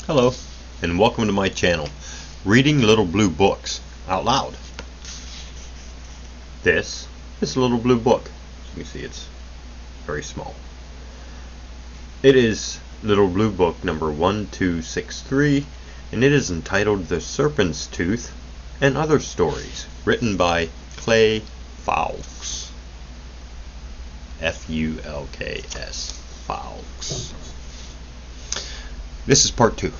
Hello, and welcome to my channel, Reading Little Blue Books Out Loud. This is a little blue book. As you can see, it's very small. It is Little Blue Book number 1263, and it is entitled The Serpent's Tooth and Other Stories, written by Clay Fawkes. F-U-L-K-S. Fawkes. This is part 2,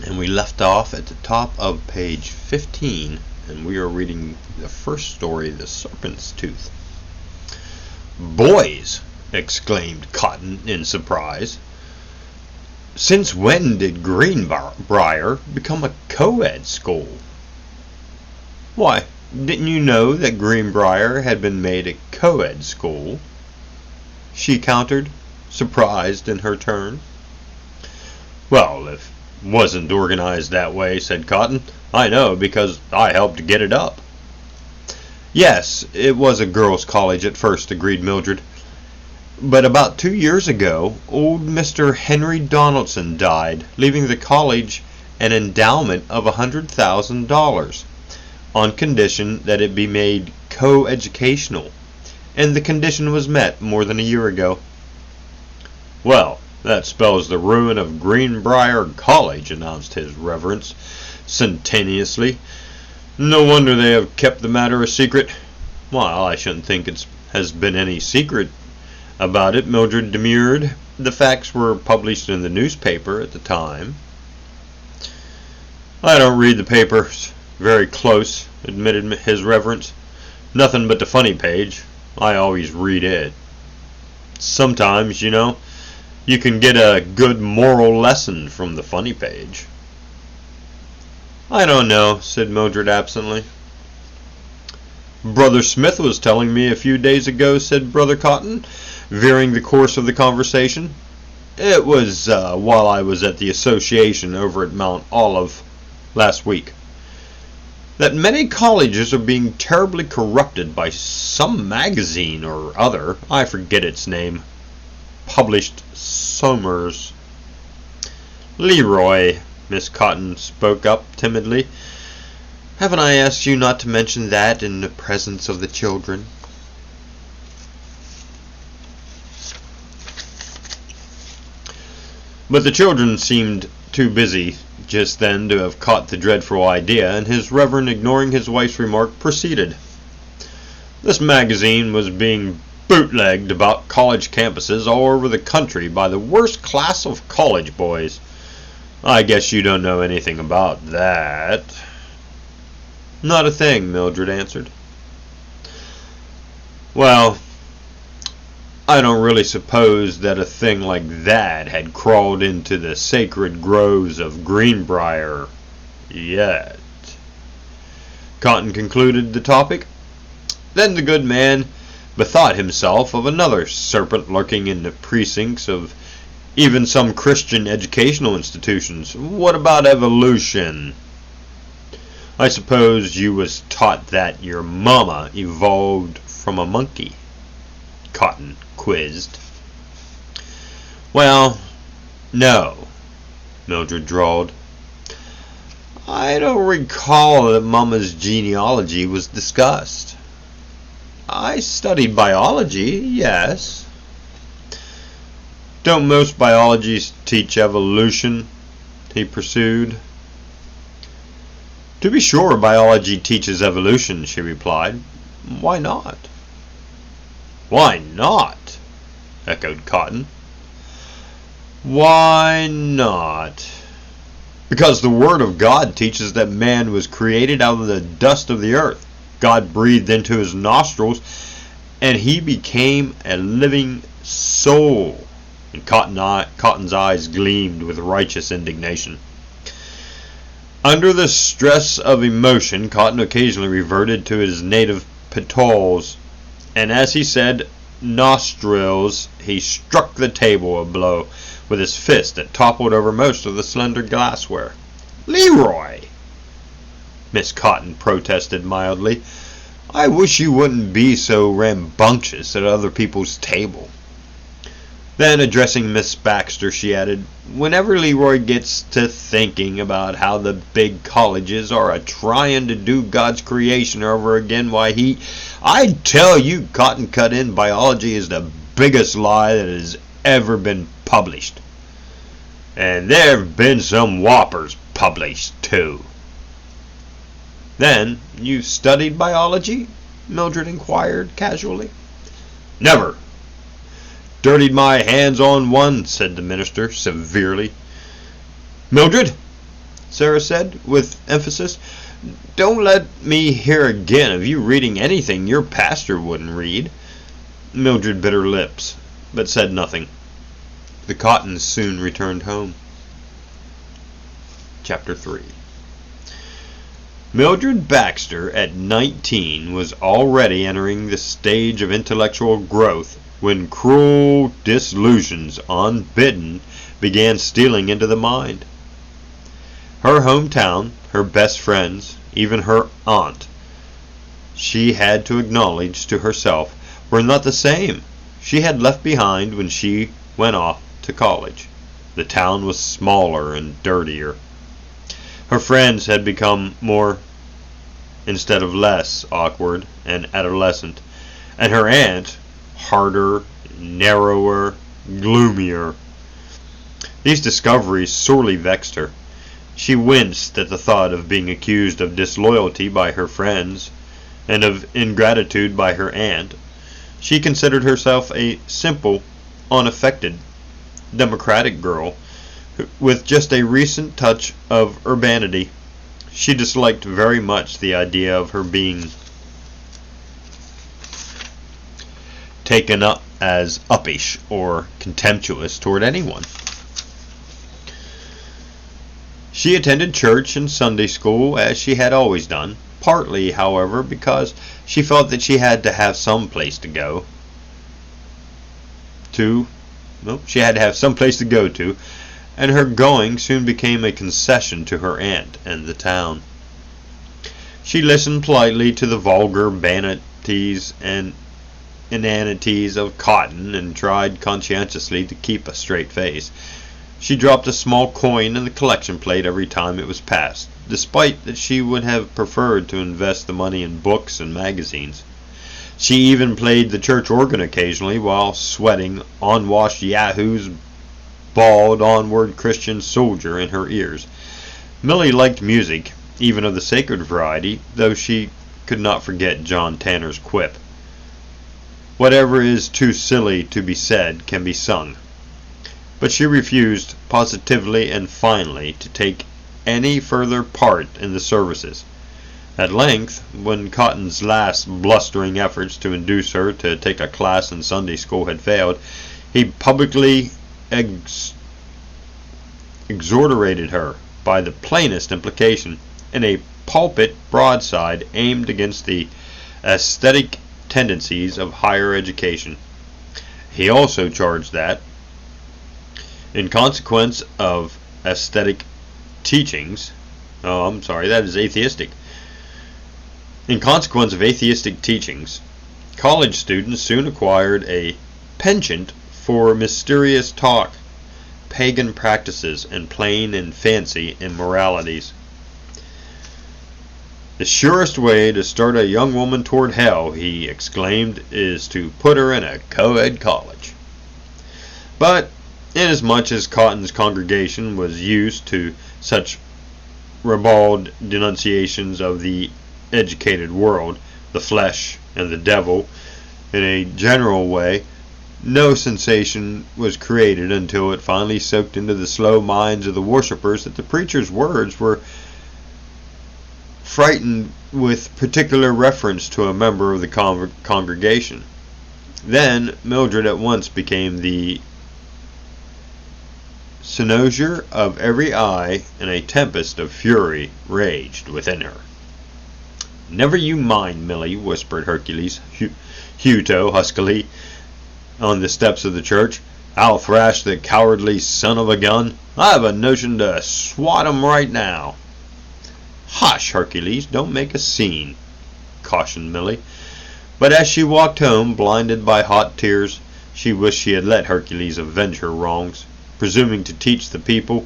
and we left off at the top of page 15, and we are reading the first story, The Serpent's Tooth. "Boys!" exclaimed Cotton in surprise. "Since when did Greenbrier become a co-ed school?" "Why, didn't you know that Greenbrier had been made a co-ed school?" she countered, surprised in her turn. "Well, if it wasn't organized that way," said Cotton, "I know, because I helped get it up." "Yes, it was a girls' college at first," agreed Mildred. "But about 2 years ago, old Mr. Henry Donaldson died, leaving the college an endowment of $100,000, on condition that it be made co-educational, and the condition was met more than a year ago." "Well, that spells the ruin of Greenbrier College," announced his reverence sententiously. "No wonder they have kept the matter a secret." "Well, I shouldn't think it has been any secret about it," Mildred demurred. "The facts were published in the newspaper at the time." "I don't read the papers very close," admitted his reverence. "Nothing but the funny page. I always read it. Sometimes, you know, you can get a good moral lesson from the funny page." "I don't know," said Mildred absently. "Brother Smith was telling me a few days ago," said Brother Cotton, veering the course of the conversation. "It was while I was at the association over at Mount Olive last week, that many colleges are being terribly corrupted by some magazine or other, I forget its name, published Somers." "Leroy," Miss Cotton spoke up timidly, "haven't I asked you not to mention that in the presence of the children?" But the children seemed too busy just then to have caught the dreadful idea, and his reverend, ignoring his wife's remark, proceeded. "This magazine was being bootlegged about college campuses all over the country by the worst class of college boys. I guess you don't know anything about that." "Not a thing," Mildred answered. "Well, I don't really suppose that a thing like that had crawled into the sacred groves of Greenbrier yet." Cotton concluded the topic. Then the good man bethought himself of another serpent lurking in the precincts of even some Christian educational institutions. "What about evolution? I suppose you was taught that your mama evolved from a monkey?" Cotton quizzed. "Well, no," Mildred drawled. "I don't recall that Mama's genealogy was discussed. I studied biology, yes." "Don't most biologies teach evolution?" he pursued. "To be sure, biology teaches evolution," she replied. "Why not?" "Why not?" echoed Cotton. "Why not? Because the Word of God teaches that man was created out of the dust of the earth. God breathed into his nostrils, and he became a living soul." And Cotton's eyes gleamed with righteous indignation. Under the stress of emotion, Cotton occasionally reverted to his native patois, and as he said nostrils, he struck the table a blow with his fist that toppled over most of the slender glassware. "Leroy!" Miss Cotton protested mildly. "I wish you wouldn't be so rambunctious at other people's table." Then, addressing Miss Baxter, she added, "Whenever Leroy gets to thinking about how the big colleges are a-trying to do God's creation over again, why I tell you, cotton cut-in biology is the biggest lie that has ever been published. And there've been some whoppers published, too." "Then, you studied biology?" Mildred inquired casually. "Never. Dirtied my hands on one," said the minister severely. "Mildred," Sarah said with emphasis, "don't let me hear again of you reading anything your pastor wouldn't read." Mildred bit her lips, but said nothing. The Cottons soon returned home. Chapter 3. Mildred Baxter, at 19, was already entering the stage of intellectual growth when cruel disillusions, unbidden, began stealing into the mind. Her hometown, her best friends, even her aunt, she had to acknowledge to herself, were not the same she had left behind when she went off to college. The town was smaller and dirtier. Her friends had become more, instead of less, awkward and adolescent, and her aunt, harder, narrower, gloomier. These discoveries sorely vexed her. She winced at the thought of being accused of disloyalty by her friends, and of ingratitude by her aunt. She considered herself a simple, unaffected, democratic girl, with just a recent touch of urbanity. She disliked very much the idea of her being taken up as uppish or contemptuous toward anyone. She attended church and Sunday school as she had always done, partly, however, because she felt that she had to have some place to go to. She had to have some place to go to, and her going soon became a concession to her aunt and the town. She listened politely to the vulgar vanities and inanities of cotton and tried conscientiously to keep a straight face. She dropped a small coin in the collection plate every time it was passed, despite that she would have preferred to invest the money in books and magazines. She even played the church organ occasionally while sweating unwashed yahoos bawled onward Christian soldier in her ears. Millie liked music, even of the sacred variety, though she could not forget John Tanner's quip, "Whatever is too silly to be said can be sung." But she refused, positively and finally, to take any further part in the services. At length, when Cotton's last blustering efforts to induce her to take a class in Sunday school had failed, he publicly exhortated her, by the plainest implication, in a pulpit broadside aimed against the aesthetic tendencies of higher education. He also charged that, in consequence of aesthetic teachings, that is atheistic. In consequence of atheistic teachings, college students soon acquired a penchant for mysterious talk, pagan practices, and plain and fancy immoralities. "The surest way to start a young woman toward hell," he exclaimed, "is to put her in a co-ed college." But inasmuch as Cotton's congregation was used to such ribald denunciations of the educated world, the flesh, and the devil, in a general way, no sensation was created until it finally soaked into the slow minds of the worshippers that the preacher's words were frightened with particular reference to a member of the congregation. Then Mildred at once became the cynosure of every eye, and a tempest of fury raged within her. "Never you mind, Millie," whispered Hercules Huto huskily on the steps of the church. "I'll thrash the cowardly son of a gun. I've a notion to swat him right now." "Hush, Hercules, don't make a scene," cautioned Millie. But as she walked home, blinded by hot tears, She wished she had let Hercules avenge her wrongs, presuming to teach the people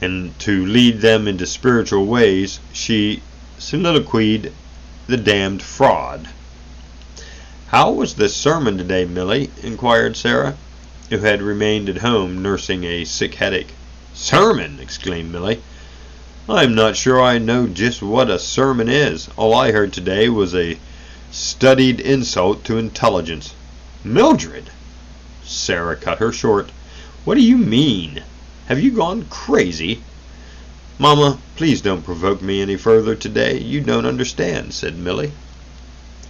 and to lead them into spiritual ways. She soliloquized, the damned fraud. "How was the sermon today, Millie?" inquired Sarah, who had remained at home nursing a sick headache. "Sermon!" exclaimed Millie. "I'm not sure I know just what a sermon is. All I heard today was a studied insult to intelligence." "Mildred!" Sarah cut her short. "What do you mean? Have you gone crazy?" "Mama, please don't provoke me any further today. You don't understand," said Millie.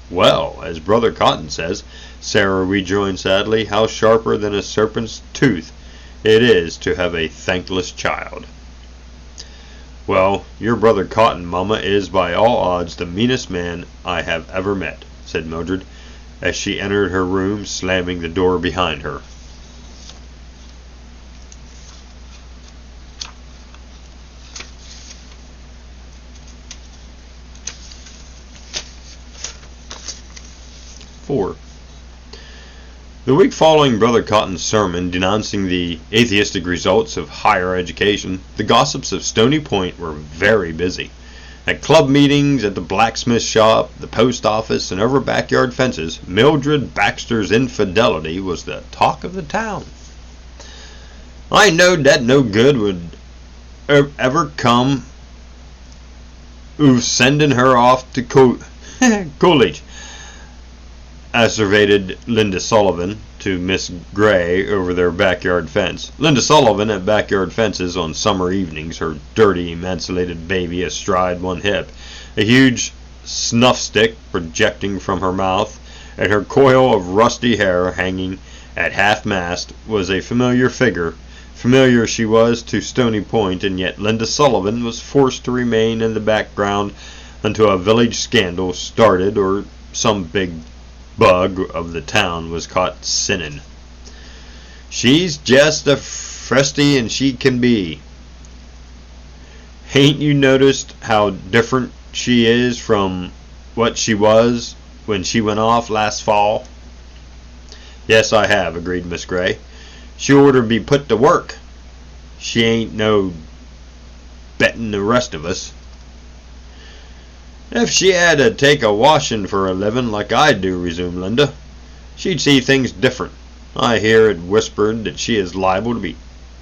"Well, as Brother Cotton says," Sarah rejoined sadly, "how sharper than a serpent's tooth it is to have a thankless child." "Well, your Brother Cotton, Mama, is by all odds the meanest man I have ever met," said Mildred, as she entered her room, slamming the door behind her. The week following Brother Cotton's sermon denouncing the atheistic results of higher education, the gossips of Stony Point were very busy. At club meetings, at the blacksmith shop, the post office, and over backyard fences, Mildred Baxter's infidelity was the talk of the town. "I knowed that no good would ever come of sending her off to college," asseverated Linda Sullivan to Miss Gray over their backyard fence. Linda Sullivan at backyard fences on summer evenings, her dirty, emaciated baby astride one hip, a huge snuff stick projecting from her mouth, and her coil of rusty hair hanging at half-mast, was a familiar figure. Familiar she was to Stony Point, and yet Linda Sullivan was forced to remain in the background until a village scandal started or some big bug of the town was caught sinning. "She's just a fresty and she can be. Hain't you noticed how different she is from what she was when she went off last fall?" "Yes, I have," agreed Miss Gray. "She oughter be put to work. She ain't no bettin' the rest of us." "If she had to take a washing for a living like I do," resumed Linda, "she'd see things different. I hear it whispered that she is liable to be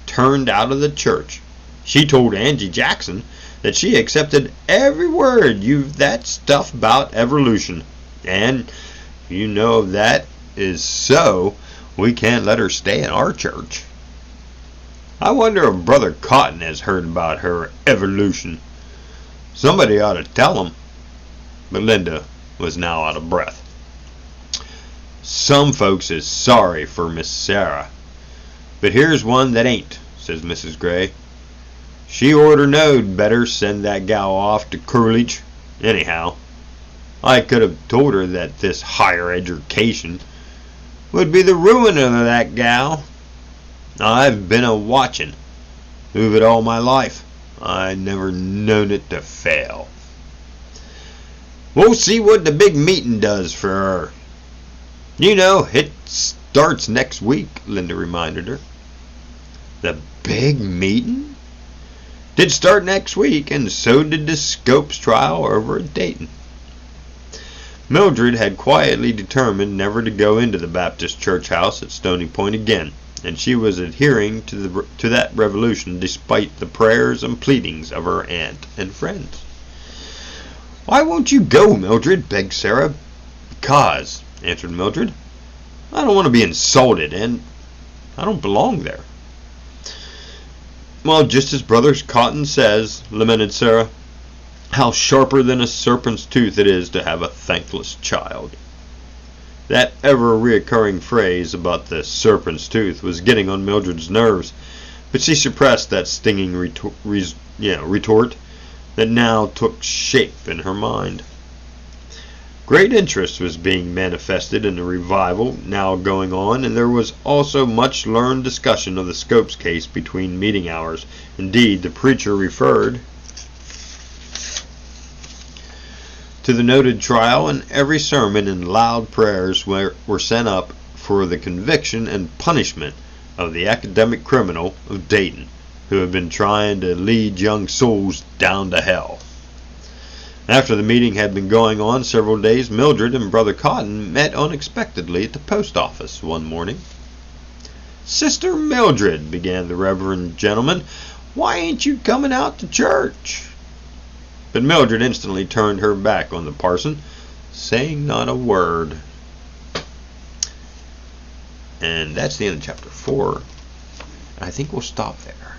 turned out of the church. She told Angie Jackson that she accepted every word you've that stuff about evolution, and you know if that is so, we can't let her stay in our church. I wonder if Brother Cotton has heard about her evolution. Somebody ought to tell him." But Linda was now out of breath. "Some folks is sorry for Miss Sarah, but here's one that ain't," says Mrs. Gray. "She orter knowed better send that gal off to college. Anyhow, I could have told her that this higher education would be the ruin of that gal. I've been a watchin' of it all my life. I never known it to fail." "We'll see what the big meetin' does for her. You know, it starts next week," Linda reminded her. "The big meetin'? Did start next week, and so did the Scopes trial over at Dayton." Mildred had quietly determined never to go into the Baptist church house at Stony Point again, and she was adhering to that resolution despite the prayers and pleadings of her aunt and friends. "Why won't you go, Mildred?" begged Sarah. "Because," answered Mildred, "I don't want to be insulted, and I don't belong there." "Well, just as Brother Cotton says," lamented Sarah, "how sharper than a serpent's tooth it is to have a thankless child." That ever-reoccurring phrase about the serpent's tooth was getting on Mildred's nerves, but she suppressed that stinging retort that now took shape in her mind. Great interest was being manifested in the revival now going on, and there was also much learned discussion of the Scopes case between meeting hours. Indeed, the preacher referred to the noted trial, and every sermon and loud prayers were sent up for the conviction and punishment of the academic criminal of Dayton, who had been trying to lead young souls down to hell. After the meeting had been going on several days, Mildred and Brother Cotton met unexpectedly at the post office one morning. "Sister Mildred," began the reverend gentleman, "why ain't you coming out to church?" But Mildred instantly turned her back on the parson, saying not a word. And that's the end of chapter 4. I think we'll stop there.